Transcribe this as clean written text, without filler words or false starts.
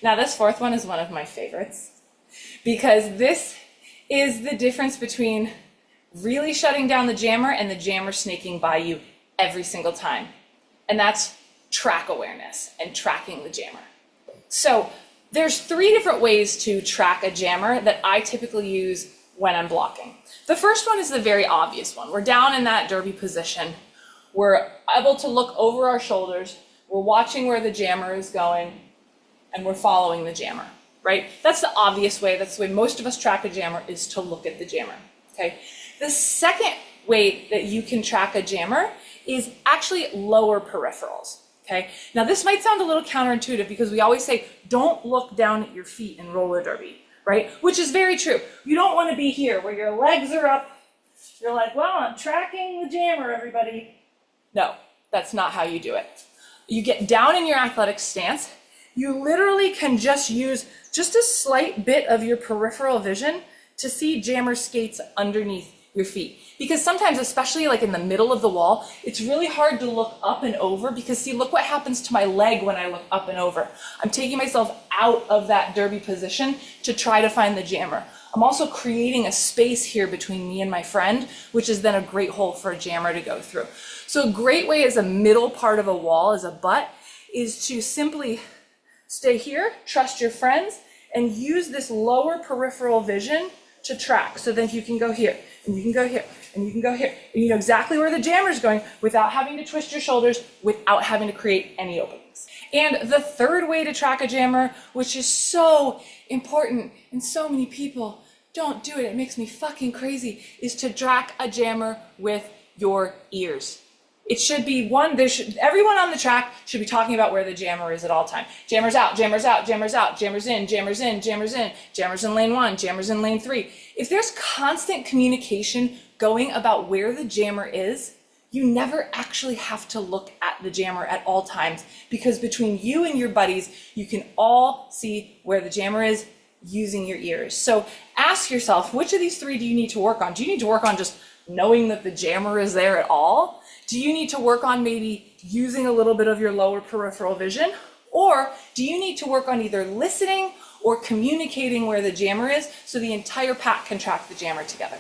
Now this fourth one is one of my favorites because this is the difference between really shutting down the jammer and the jammer snaking by you every single time. And that's track awareness and tracking the jammer. So there's 3 different ways to track a jammer that I typically use when I'm blocking. The first one is the very obvious one. We're down in that derby position. We're able to look over our shoulders. We're watching where the jammer is going and we're following the jammer, right? That's the obvious way. That's the way most of us track a jammer, is to look at the jammer, okay? The second way that you can track a jammer is actually lower peripherals, okay? Now this might sound a little counterintuitive because we always say, don't look down at your feet in roller derby, right? Which is very true. You don't want to be here where your legs are up. You're like, well, I'm tracking the jammer, everybody. No, that's not how you do it. You get down in your athletic stance. You literally can just use just a slight bit of your peripheral vision to see jammer skates underneath your feet. Because sometimes, especially like in the middle of the wall, it's really hard to look up and over because see, look what happens to my leg when I look up and over. I'm taking myself out of that derby position to try to find the jammer. I'm also creating a space here between me and my friend, which is then a great hole for a jammer to go through. So a great way as a middle part of a wall, as a butt, is to simply stay here, trust your friends, and use this lower peripheral vision to track. So then you can go here, and you can go here, and you can go here, and you know exactly where the jammer is going without having to twist your shoulders, without having to create any openings. And the third way to track a jammer, which is so important, and so many people don't do it, it makes me fucking crazy, is to track a jammer with your ears. It should be everyone on the track should be talking about where the jammer is at all time. Jammer's out, jammer's out, jammer's out, jammer's in, jammer's in, jammer's in, jammer's in lane 1, jammer's in lane 3. If there's constant communication going about where the jammer is, you never actually have to look at the jammer at all times, because between you and your buddies, you can all see where the jammer is using your ears. So ask yourself, which of these 3 do you need to work on? Do you need to work on just knowing that the jammer is there at all? Do you need to work on maybe using a little bit of your lower peripheral vision? Or do you need to work on either listening or communicating where the jammer is so the entire pack can track the jammer together?